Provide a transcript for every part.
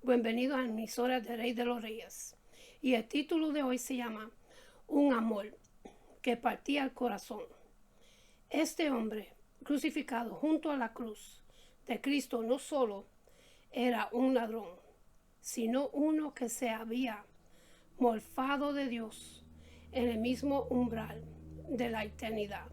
Bienvenido a la emisora de Rey de los Reyes. Y el título de hoy se llama Un amor que partía el corazón. Este hombre crucificado junto a la cruz de Cristo no solo era un ladrón, sino uno que se había morfado de Dios en el mismo umbral de la eternidad.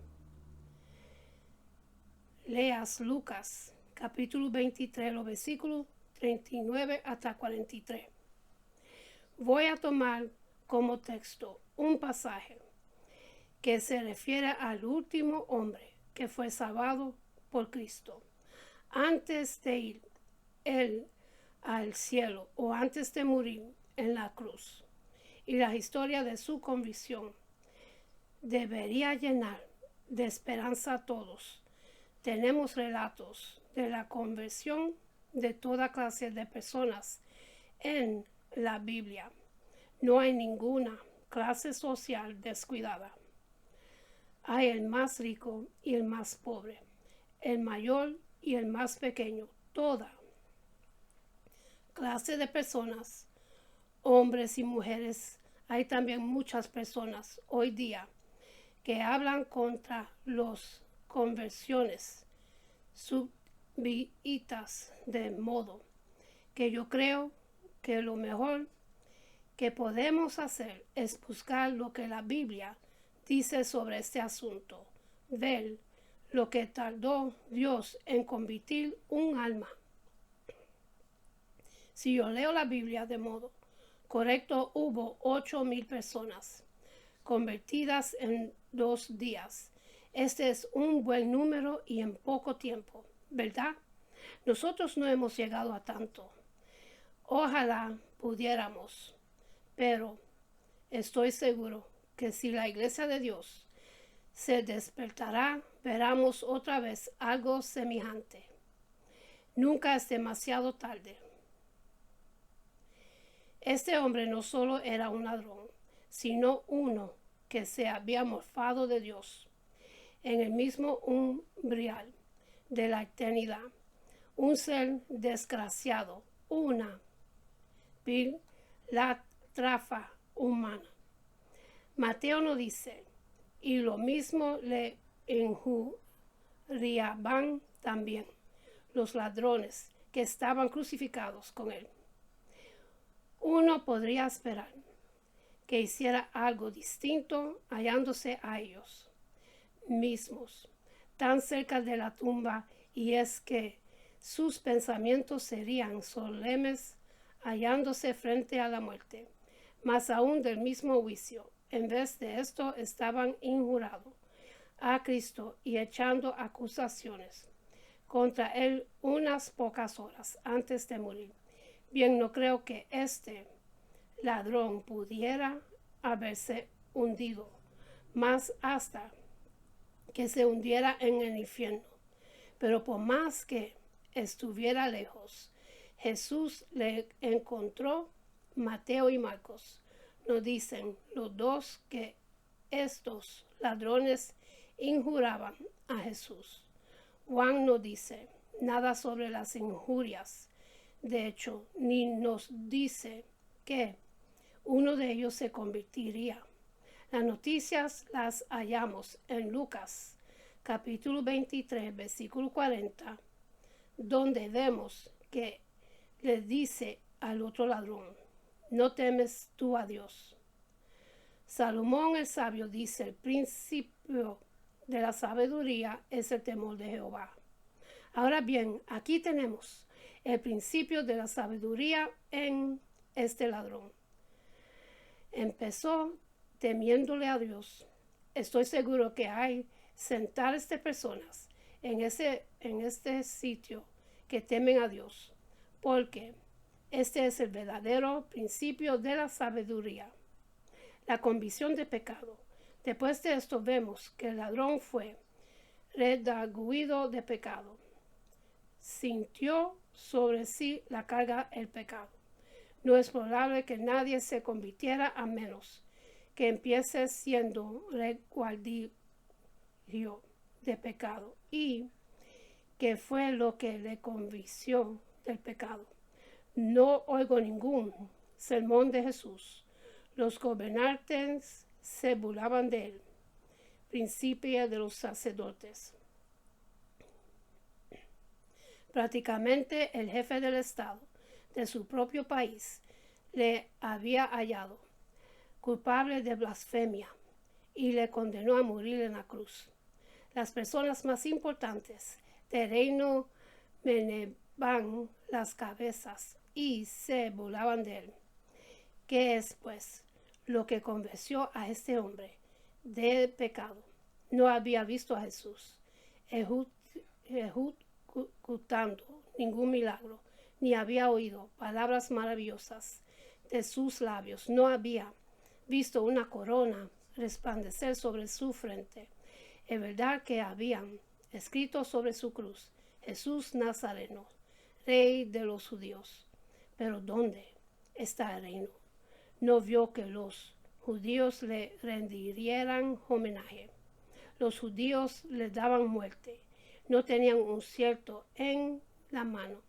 Leas Lucas capítulo 23, los versículos 39 hasta 43. Voy a tomar como texto un pasaje que se refiere al último hombre que fue salvado por Cristo antes de ir él al cielo o antes de morir en la cruz. Y la historia de su conversión debería llenar de esperanza a todos. Tenemos relatos de la conversión de toda clase de personas en la Biblia. No hay ninguna clase social descuidada. Hay el más rico y el más pobre, el mayor y el más pequeño, toda clase de personas, hombres y mujeres. Hay también muchas personas hoy día que hablan contra las conversiones subitas, de modo que yo creo que lo mejor que podemos hacer es buscar lo que la Biblia dice sobre este asunto, ver lo que tardó Dios en convertir un alma. Si yo leo la Biblia de modo correcto, hubo 8,000 personas convertidas en 2 días. Este es un buen número y en poco tiempo, ¿verdad? Nosotros no hemos llegado a tanto. Ojalá pudiéramos, pero estoy seguro que si la Iglesia de Dios se despertará, veremos otra vez algo semejante. Nunca es demasiado tarde. Este hombre no solo era un ladrón, sino uno que se había morfado de Dios en el mismo umbral de la eternidad. Un ser desgraciado, una vil la trafa humana. Mateo nos dice, y lo mismo le injuriaban también los ladrones que estaban crucificados con él. Uno podría esperar que hiciera algo distinto hallándose a ellos mismos tan cerca de la tumba, y es que sus pensamientos serían solemnes hallándose frente a la muerte, más aún del mismo juicio. En vez de esto estaban injurando a Cristo y echando acusaciones contra él unas pocas horas antes de morir. Bien, no creo que este ladrón pudiera haberse hundido más hasta que se hundiera en el infierno. Pero por más que estuviera lejos, Jesús le encontró. Mateo y Marcos nos dicen los dos que estos ladrones injuraban a Jesús. Juan no dice nada sobre las injurias. De hecho, ni nos dice que uno de ellos se convertiría. Las noticias las hallamos en Lucas capítulo 23, versículo 40, donde vemos que le dice al otro ladrón, ¿no temes tú a Dios? Salomón el sabio dice, el principio de la sabiduría es el temor de Jehová. Ahora bien, aquí tenemos el principio de la sabiduría en este ladrón. Empezó temiéndole a Dios. Estoy seguro que hay centenares de personas en este sitio que temen a Dios, porque este es el verdadero principio de la sabiduría, la convicción de pecado. Después de esto vemos que el ladrón fue redarguido de pecado, sintió sobre sí la carga del pecado. No es probable que nadie se convirtiera a menos que empiece siendo reguardido de pecado. ¿Y qué fue lo que le convenció del pecado? No oigo ningún sermón de Jesús. Los gobernantes se burlaban de él, principio de los sacerdotes. Prácticamente el jefe del Estado de su propio país le había hallado culpable de blasfemia y le condenó a morir en la cruz. Las personas más importantes del reino meneaban las cabezas y se burlaban de él. ¿Qué es, pues, lo que convenció a este hombre de pecado? No había visto a Jesús ejecutando ningún milagro, ni había oído palabras maravillosas de sus labios. No había visto una corona resplandecer sobre su frente. Es verdad que habían escrito sobre su cruz: Jesús Nazareno, Rey de los judíos. Pero ¿dónde está el reino? No vio que los judíos le rendieran homenaje. Los judíos le daban muerte. No tenían un cierto en la mano.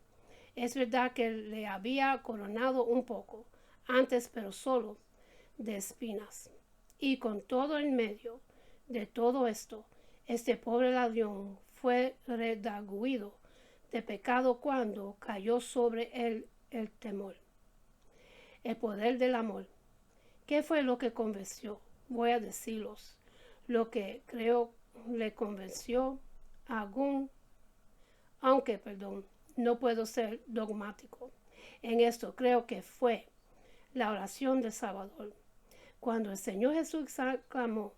Es verdad que le había coronado un poco antes, pero solo de espinas. Y con todo en medio de todo esto, este pobre ladrón fue redarguido de pecado cuando cayó sobre él el temor, el poder del amor. ¿Qué fue lo que convenció? Voy a deciros lo que creo le convenció aunque no puedo ser dogmático en esto. Creo que fue la oración de Salvador. Cuando el Señor Jesús clamó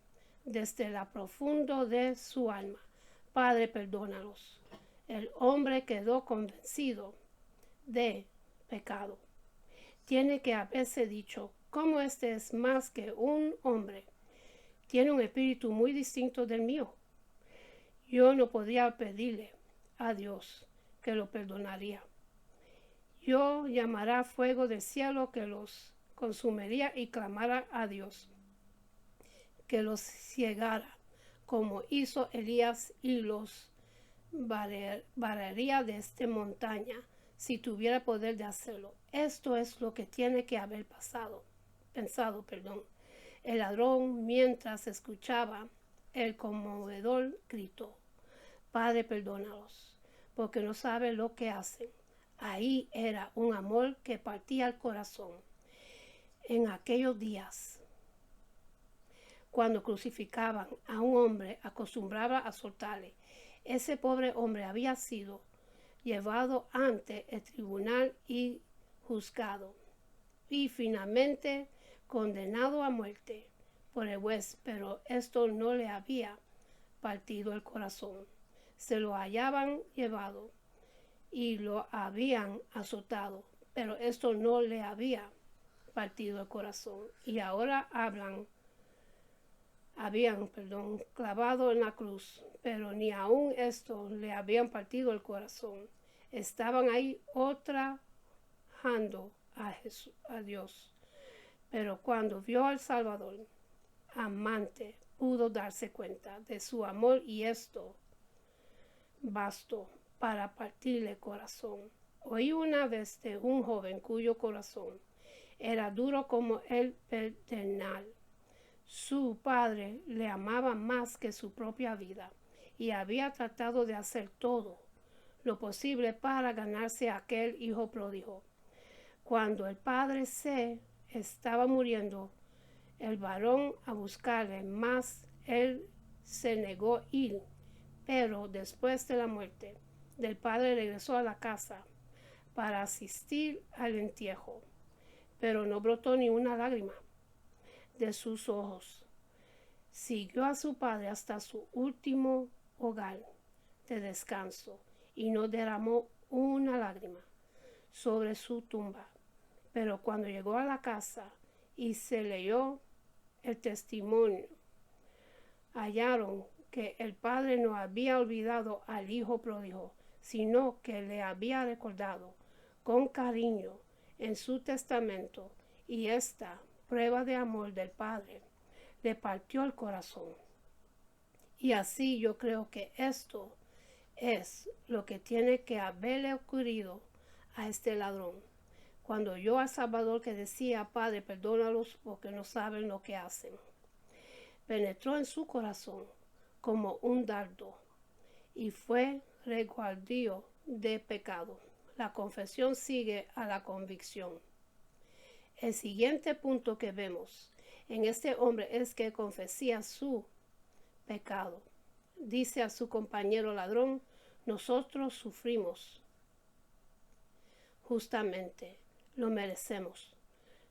desde la profundo de su alma: Padre, perdónalos, el hombre quedó convencido de pecado. Tiene que haberse dicho: ¿cómo este es más que un hombre? Tiene un espíritu muy distinto del mío. Yo no podría pedirle a Dios que lo perdonaría. Yo llamará fuego del cielo que los consumiría y clamara a Dios que los ciegara, como hizo Elías, y los barrería de esta montaña si tuviera poder de hacerlo. Esto es lo que tiene que haber pensado. El ladrón, mientras escuchaba el conmovedor grito: Padre, perdónalos, porque no saben lo que hacen. Ahí era un amor que partía el corazón. En aquellos días, cuando crucificaban a un hombre, acostumbraba a soltarle. Ese pobre hombre había sido llevado ante el tribunal y juzgado, y finalmente condenado a muerte por el juez, pero esto no le había partido el corazón. Se lo habían llevado y lo habían azotado, pero esto no le había partido el corazón. Y ahora habían clavado en la cruz, pero ni aun esto le habían partido el corazón. Estaban ahí ultrajando a Dios. Pero cuando vio al Salvador amante, pudo darse cuenta de su amor, y esto bastó para partirle el corazón. Oí una vez de un joven cuyo corazón era duro como el pedernal. Su padre le amaba más que su propia vida y había tratado de hacer todo lo posible para ganarse a aquel hijo pródigo. Cuando el padre se estaba muriendo, el varón a buscarle, mas él se negó a ir. Pero después de la muerte del padre regresó a la casa para asistir al entierro, pero no brotó ni una lágrima de sus ojos. Siguió a su padre hasta su último hogar de descanso y no derramó una lágrima sobre su tumba. Pero cuando llegó a la casa y se leyó el testimonio, hallaron que el padre no había olvidado al hijo pródigo, sino que le había recordado con cariño en su testamento, y esta prueba de amor del padre le partió el corazón. Y así yo creo que esto es lo que tiene que haberle ocurrido a este ladrón. cuando oyó al Salvador que decía: Padre, perdónalos porque no saben lo que hacen. Penetró en su corazón como un dardo y fue resguardio de pecado. La confesión sigue a la convicción. El siguiente punto que vemos en este hombre es que confesía su pecado. Dice a su compañero ladrón: nosotros sufrimos justamente, lo merecemos.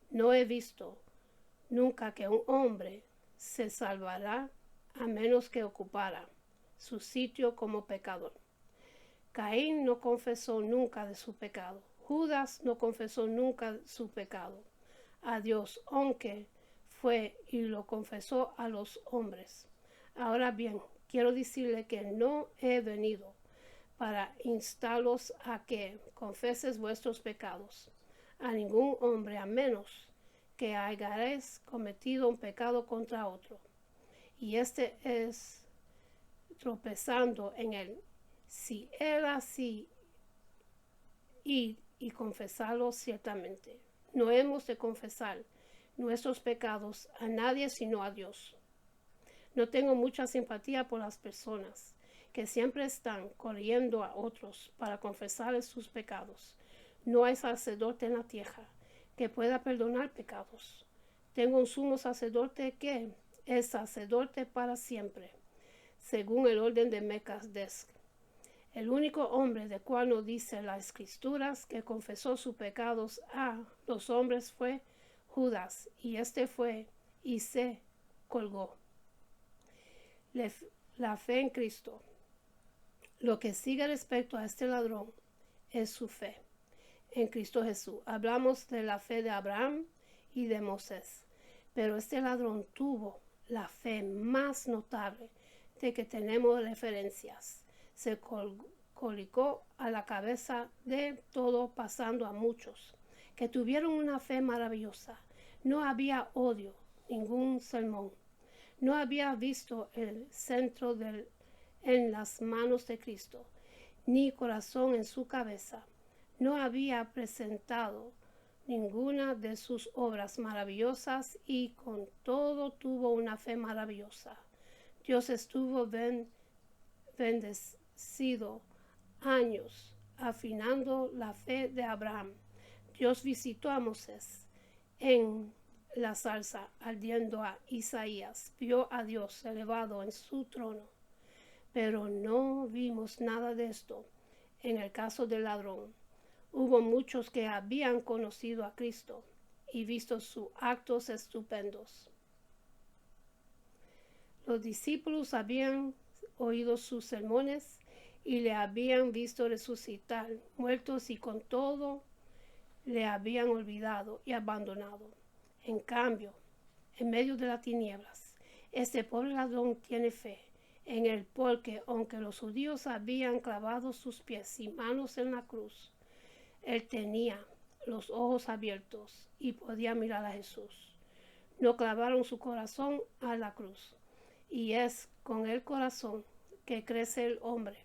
No he visto nunca que un hombre se salvará a menos que ocupara su sitio como pecador. Caín no confesó nunca de su pecado. Judas no confesó nunca su pecado a Dios, aunque fue y lo confesó a los hombres. Ahora bien, quiero decirle que no he venido para instarlos a que confeses vuestros pecados a ningún hombre, a menos que hayáis cometido un pecado contra otro, y este es tropezando en él. Si él así y confesarlo ciertamente. No hemos de confesar nuestros pecados a nadie sino a Dios. No tengo mucha simpatía por las personas que siempre están corriendo a otros para confesarles sus pecados. No hay sacerdote en la tierra que pueda perdonar pecados. Tengo un sumo sacerdote que es sacerdote para siempre, según el orden de Melquisedec. El único hombre de cual nos dice las Escrituras que confesó sus pecados a los hombres fue Judas, y este fue y se colgó. La fe en Cristo. Lo que sigue respecto a este ladrón es su fe en Cristo Jesús. Hablamos de la fe de Abraham y de Moisés, pero este ladrón tuvo la fe más notable de que tenemos referencias. Se colocó a la cabeza de todo, pasando a muchos que tuvieron una fe maravillosa. No había odio, ningún sermón. No había visto el centro en las manos de Cristo, ni corazón en su cabeza. No había presentado ninguna de sus obras maravillosas y con todo tuvo una fe maravillosa. Dios estuvo bendecido años afinando la fe de Abraham. Dios visitó a Moisés en la zarza ardiendo. A Isaías vio a Dios elevado en su trono, pero no vimos nada de esto en el caso del ladrón. Hubo muchos que habían conocido a Cristo y visto sus actos estupendos. Los discípulos habían oído sus sermones y le habían visto resucitar muertos, y con todo le habían olvidado y abandonado. En cambio, en medio de las tinieblas, este pobre ladrón tiene fe en él, porque aunque los judíos habían clavado sus pies y manos en la cruz, él tenía los ojos abiertos y podía mirar a Jesús. No clavaron su corazón a la cruz, y es con el corazón que crece el hombre,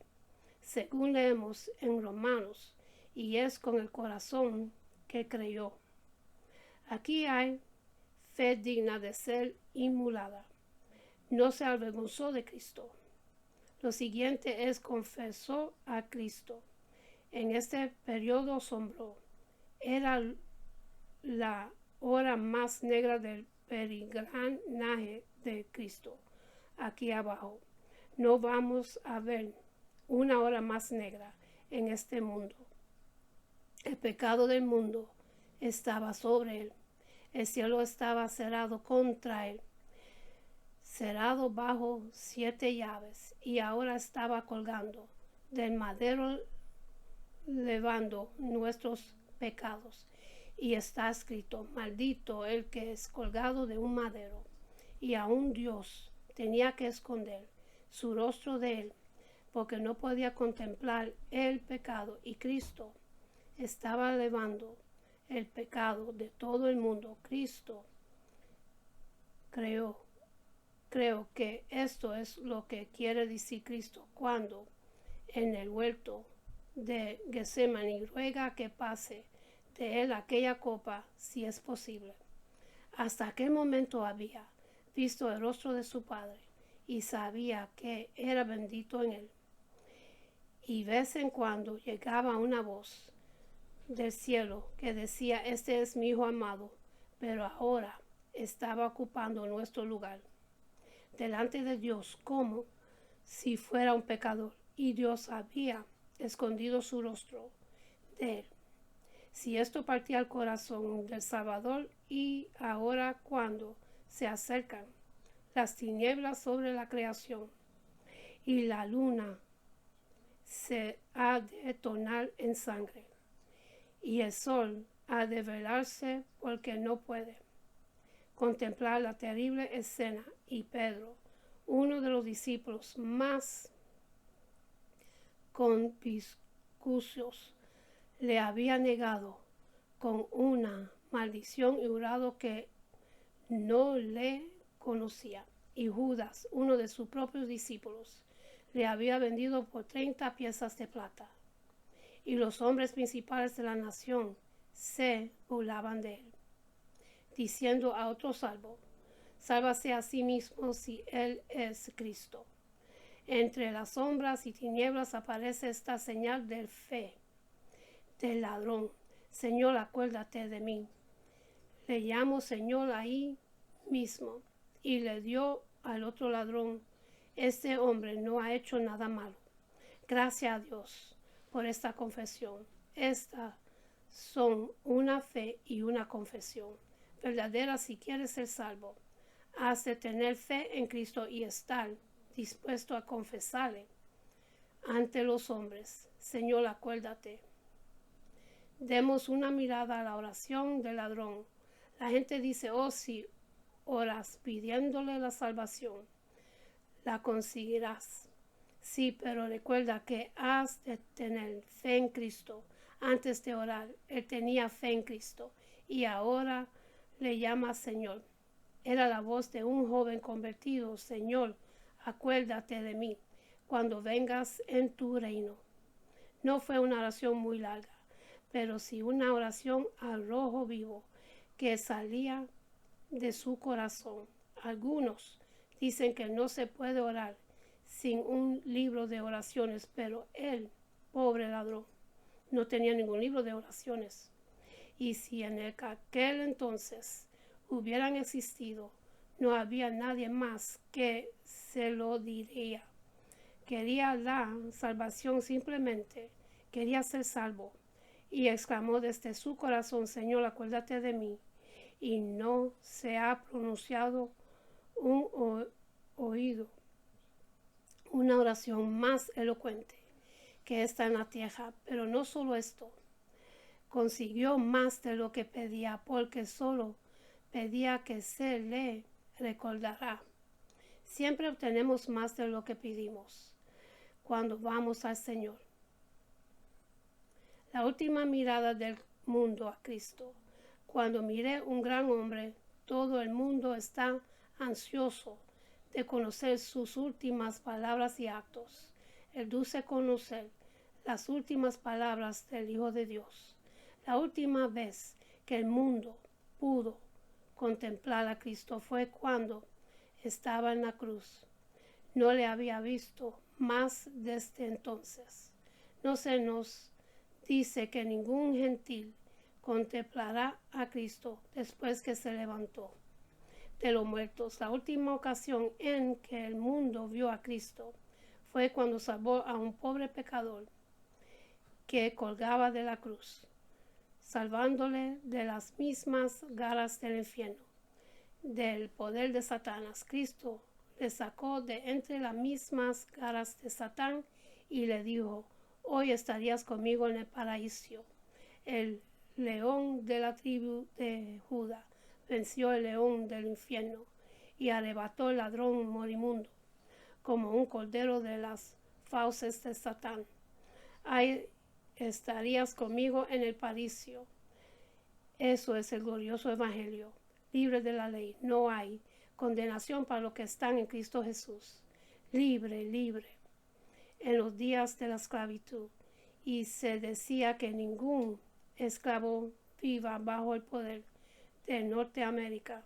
según leemos en Romanos, y es con el corazón que creyó. Aquí hay fe digna de ser emulada. No se avergonzó de Cristo. Lo siguiente es confesó a Cristo. En este periodo sombrío era la hora más negra del peregrinaje de Cristo. Aquí abajo no vamos a ver una hora más negra en este mundo. El pecado del mundo estaba sobre él. El cielo estaba cerrado contra él, cerrado bajo 7 llaves, y ahora estaba colgando del madero, llevando nuestros pecados. Y está escrito: maldito el que es colgado de un madero. Y aún Dios tenía que esconder su rostro de él, porque no podía contemplar el pecado, y Cristo estaba llevando el pecado de todo el mundo. Cristo creo que esto es lo que quiere decir Cristo cuando en el huerto de Getsemaní ruega que pase de él aquella copa, si es posible. Hasta aquel momento había visto el rostro de su padre y sabía que era bendito en él. Y de vez en cuando llegaba una voz del cielo que decía: este es mi hijo amado, pero ahora estaba ocupando nuestro lugar delante de Dios como si fuera un pecador, y Dios había escondido su rostro de él. Si esto partía el corazón del Salvador, y ahora cuando se acercan las tinieblas sobre la creación y la luna se ha de tornar en sangre y el sol ha de velarse porque no puede contemplar la terrible escena, y Pedro, uno de los discípulos más conspicuos, le había negado con una maldición y jurado que no le conocía. Y Judas, uno de sus propios discípulos, le había vendido por 30 piezas de plata. Y los hombres principales de la nación se burlaban de él, diciendo a otro salvo: sálvase a sí mismo si él es Cristo. Entre las sombras y tinieblas aparece esta señal de fe del ladrón: Señor, acuérdate de mí. Le llamo Señor ahí mismo, y le dio al otro ladrón: este hombre no ha hecho nada malo. Gracias a Dios por esta confesión. Estas son una fe y una confesión verdadera. Si quieres ser salvo, has de tener fe en Cristo y estar dispuesto a confesarle ante los hombres: Señor, acuérdate. Demos una mirada a la oración del ladrón. La gente dice: oh, si oras pidiéndole la salvación, la conseguirás. Sí, pero recuerda que has de tener fe en Cristo. Antes de orar, él tenía fe en Cristo y ahora le llama Señor. Era la voz de un joven convertido: Señor, acuérdate de mí cuando vengas en tu reino. No fue una oración muy larga, pero sí una oración al rojo vivo que salía de su corazón. Algunos dicen que no se puede orar sin un libro de oraciones, pero él, pobre ladrón, no tenía ningún libro de oraciones. Y si en aquel entonces hubieran existido, no había nadie más que se lo diría. Quería la salvación, simplemente quería ser salvo, y exclamó desde su corazón: Señor, acuérdate de mí. Y no se ha pronunciado un oído una oración más elocuente que esta en la tierra. Pero no solo esto, consiguió más de lo que pedía, porque solo pedía que se le recordará. Siempre obtenemos más de lo que pedimos cuando vamos al Señor. La última mirada del mundo a Cristo. Cuando miré un gran hombre, todo el mundo está ansioso de conocer sus últimas palabras y actos. El dulce conocer las últimas palabras del Hijo de Dios. La última vez que el mundo pudo contemplar a Cristo fue cuando estaba en la cruz. No le había visto más desde entonces. No se nos dice que ningún gentil contemplará a Cristo después que se levantó de los muertos. La última ocasión en que el mundo vio a Cristo fue cuando salvó a un pobre pecador que colgaba de la cruz, salvándole de las mismas garras del infierno, del poder de Satanás. Cristo le sacó de entre las mismas garras de Satán y le dijo: hoy estarías conmigo en el paraíso. El león de la tribu de Judá venció el león del infierno y arrebató el ladrón moribundo como un cordero de las fauces de Satán. Ahí estarías conmigo en el paraíso. Eso es el glorioso evangelio. Libre de la ley, no hay condenación para los que están en Cristo Jesús. Libre, libre. En los días de la esclavitud, y se decía que ningún esclavo viva bajo el poder de Norteamérica.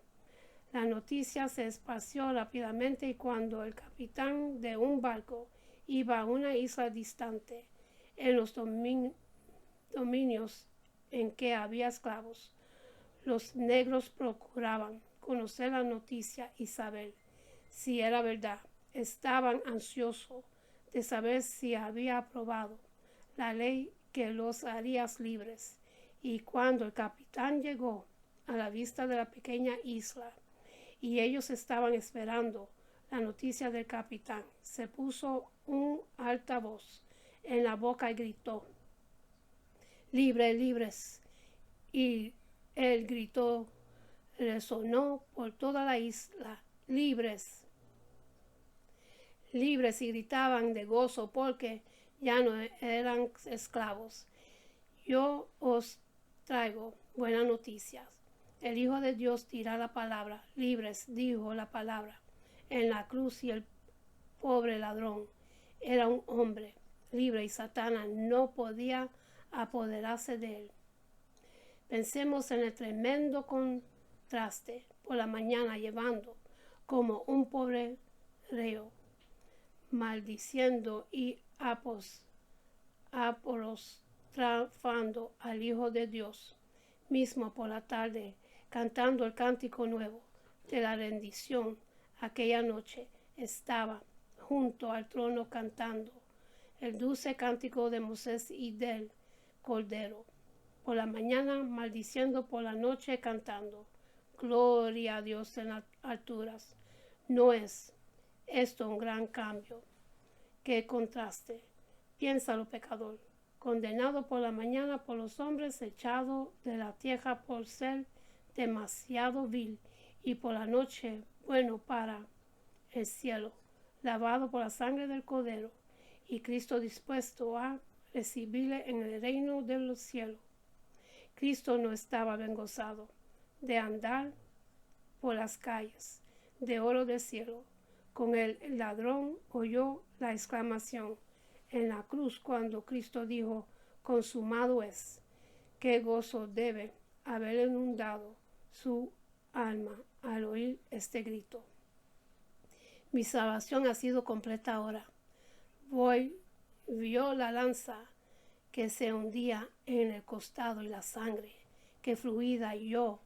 La noticia se esparció rápidamente y cuando el capitán de un barco iba a una isla distante, en los dominios en que había esclavos, los negros procuraban conocer la noticia y saber si era verdad. Estaban ansiosos de saber si había aprobado la ley que los haría libres. Y cuando el capitán llegó a la vista de la pequeña isla y ellos estaban esperando la noticia del capitán, se puso un altavoz en la boca y gritó: «Libres, libres». Y el grito resonó por toda la isla: «Libres, libres», y gritaban de gozo porque ya no eran esclavos. Yo os traigo buenas noticias. El Hijo de Dios dirá la palabra. Libres, dijo la palabra en la cruz, y el pobre ladrón era un hombre libre y Satanás no podía apoderarse de él. Pensemos en el tremendo contraste por la mañana llevando como un pobre reo, maldiciendo y apostrofando al Hijo de Dios, mismo por la tarde, cantando el cántico nuevo de la rendición. Aquella noche estaba junto al trono cantando el dulce cántico de Moisés y del Cordero. Por la mañana maldiciendo, por la noche cantando. Gloria a Dios en las alturas. ¿No es esto un gran cambio? ¡Qué contraste! Piénsalo, pecador, condenado por la mañana por los hombres, echado de la tierra por ser demasiado vil, y por la noche bueno para el cielo, lavado por la sangre del Cordero, y Cristo dispuesto a recibirle en el reino de los cielos. Cristo no estaba avergonzado de andar por las calles de oro del cielo. Con el ladrón oyó la exclamación en la cruz cuando Cristo dijo: «Consumado es». Qué gozo debe haber inundado su alma al oír este grito. Mi salvación ha sido completa ahora. Vio la lanza que se hundía en el costado y la sangre que fluía, y yo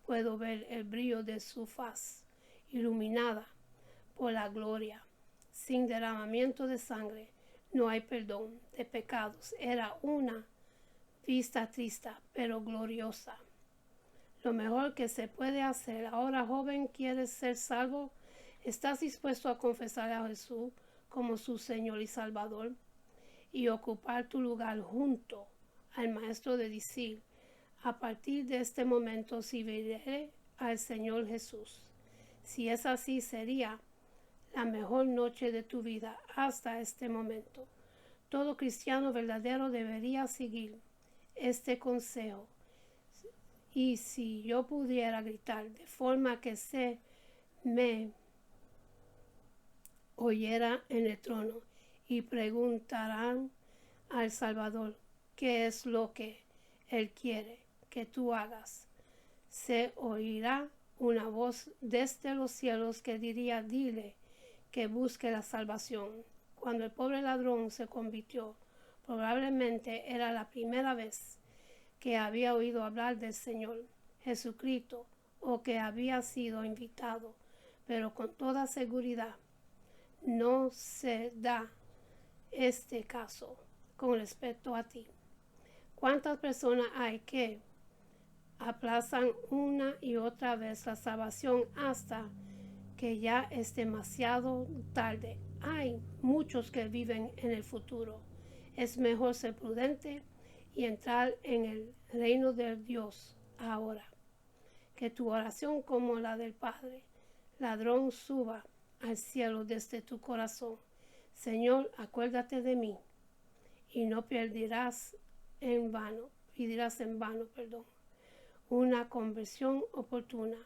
puedo ver el brillo de su faz iluminada por la gloria. Sin derramamiento de sangre no hay perdón de pecados. Era una vista triste pero gloriosa. Lo mejor que se puede hacer ahora, joven, ¿quieres ser salvo? ¿Estás dispuesto a confesar a Jesús como su Señor y Salvador y ocupar tu lugar junto al Maestro de decir: «A partir de este momento serviré al Señor Jesús»? Si es así, sería la mejor noche de tu vida hasta este momento. Todo cristiano verdadero debería seguir este consejo. Y si yo pudiera gritar de forma que se me oyera en el trono y preguntarán al Salvador qué es lo que Él quiere que tú hagas, se oirá una voz desde los cielos que diría: «Dile que busque la salvación». Cuando el pobre ladrón se convirtió, probablemente era la primera vez que había oído hablar del Señor Jesucristo o que había sido invitado, pero con toda seguridad no se da este caso con respecto a ti. ¿Cuántas personas hay que aplazan una y otra vez la salvación hasta que ya es demasiado tarde? Hay muchos que viven en el futuro. Es mejor ser prudente y entrar en el reino de Dios ahora. Que tu oración, como la del Padre ladrón, suba al cielo desde tu corazón. Señor, acuérdate de mí y no pedirás en vano, una conversión oportuna.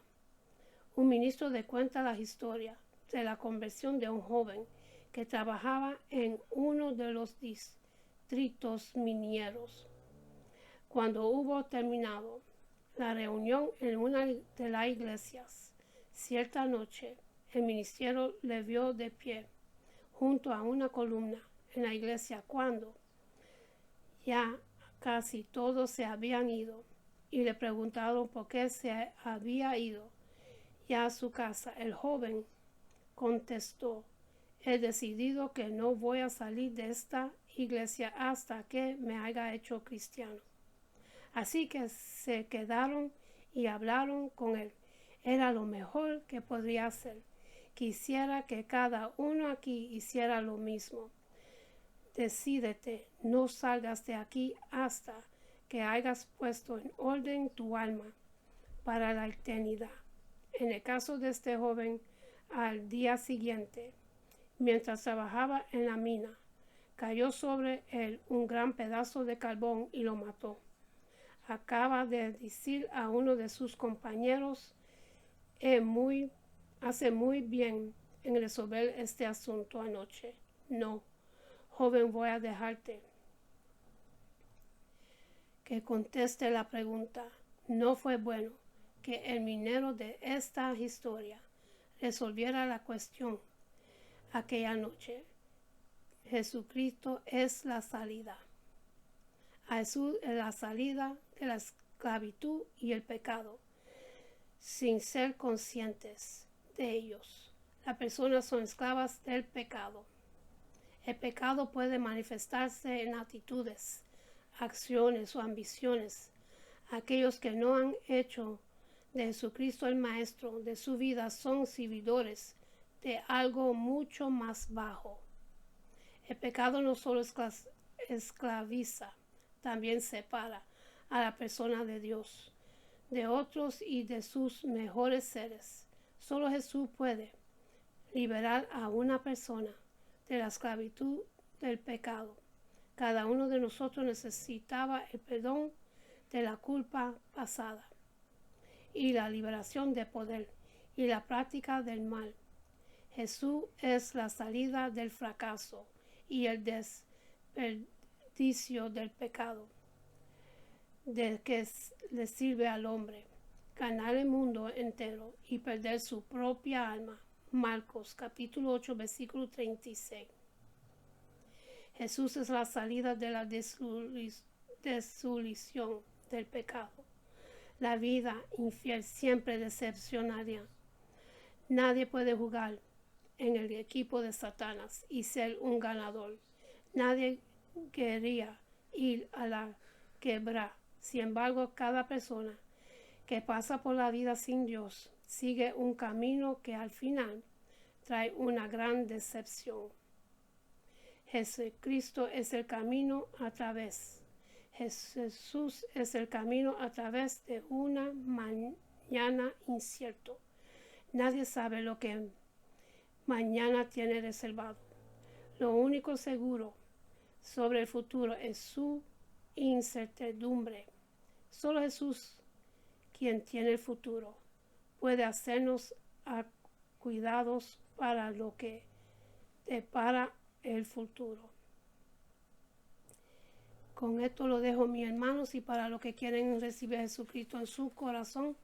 Un ministro de cuenta la historia de la conversión de un joven que trabajaba en uno de los distritos mineros. Cuando hubo terminado la reunión en una de las iglesias. Cierta noche, el ministro le vio de pie junto a una columna en la iglesia cuando ya casi todos se habían ido y le preguntaron por qué se había ido ya a su casa. El joven contestó: he decidido que no voy a salir de esta iglesia hasta que me haya hecho cristiano. Así que se quedaron y hablaron con él. Era lo mejor que podría hacer. Quisiera que cada uno aquí hiciera lo mismo. Decídete, no salgas de aquí hasta que hayas puesto en orden tu alma para la eternidad. En el caso de este joven, al día siguiente, mientras trabajaba en la mina, cayó sobre él un gran pedazo de carbón y lo mató. Acaba de decir a uno de sus compañeros: hace muy bien en resolver este asunto anoche. No, joven, voy a dejarte que conteste la pregunta. No fue bueno que el minero de esta historia resolviera la cuestión aquella noche. Jesucristo es la salida. A Jesús es la salida de la esclavitud y el pecado, sin ser conscientes de ellos. Las personas son esclavas del pecado. El pecado puede manifestarse en actitudes, acciones o ambiciones. Aquellos que no han hecho de Jesucristo el Maestro de su vida son servidores de algo mucho más bajo. El pecado no solo esclaviza, también separa a la persona de Dios, de otros y de sus mejores seres. Solo Jesús puede liberar a una persona de la esclavitud del pecado. Cada uno de nosotros necesitaba el perdón de la culpa pasada y la liberación de poder y la práctica del mal. Jesús es la salida del fracaso y el desperdicio del pecado, de que le sirve al hombre ganar el mundo entero y perder su propia alma. Marcos capítulo 8 versículo 36. Jesús es la salida de la desolución del pecado. La vida infiel siempre decepcionaría. Nadie puede jugar en el equipo de Satanás y ser un ganador. Nadie quería ir a la quiebra. Sin embargo, cada persona que pasa por la vida sin Dios sigue un camino que al final trae una gran decepción. Jesucristo es el camino a través. Jesús es el camino a través de una mañana incierto. Nadie sabe lo que mañana tiene reservado. Lo único seguro sobre el futuro es su incertidumbre. Solo Jesús, quien tiene el futuro, puede hacernos cuidados para lo que depara el futuro. Con esto lo dejo, mis hermanos, y para los que quieren recibir a Jesucristo en su corazón,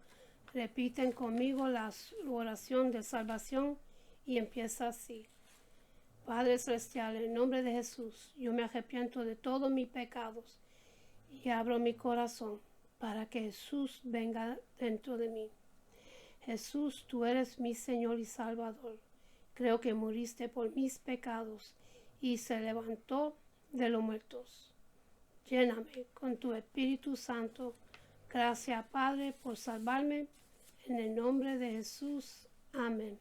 repiten conmigo la oración de salvación y empieza así. Padre Celestial, en nombre de Jesús, yo me arrepiento de todos mis pecados y abro mi corazón para que Jesús venga dentro de mí. Jesús, tú eres mi Señor y Salvador. Creo que moriste por mis pecados y se levantó de los muertos. Lléname con tu Espíritu Santo. Gracias, Padre, por salvarme. En el nombre de Jesús. Amén.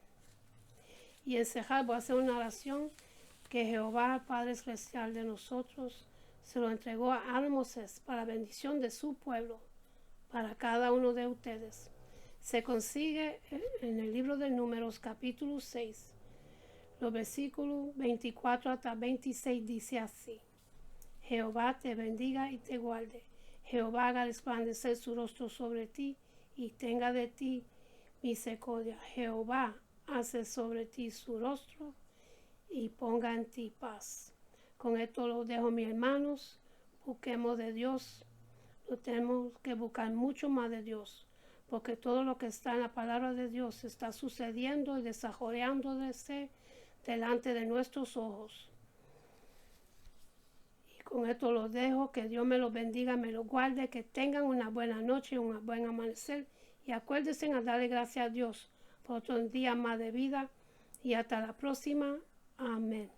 Y en cerrar voy a hacer una oración que Jehová, Padre Celestial de nosotros, se lo entregó a Moisés para bendición de su pueblo, para cada uno de ustedes. Se consigue en el libro de Números capítulo 6. Los versículos 24 hasta 26 dice así. Jehová te bendiga y te guarde. Jehová haga resplandecer su rostro sobre ti y tenga de ti misericordia. Jehová hace sobre ti su rostro y ponga en ti paz. Con esto lo dejo, mis hermanos. Busquemos de Dios No tenemos que buscar mucho más de Dios, porque todo lo que está en la palabra de Dios está sucediendo y desarrollándose delante de nuestros ojos. Y con esto los dejo, que Dios me los bendiga, me los guarde, que tengan una buena noche, un buen amanecer, y acuérdense a darle gracias a Dios por otro día más de vida, y hasta la próxima. Amén.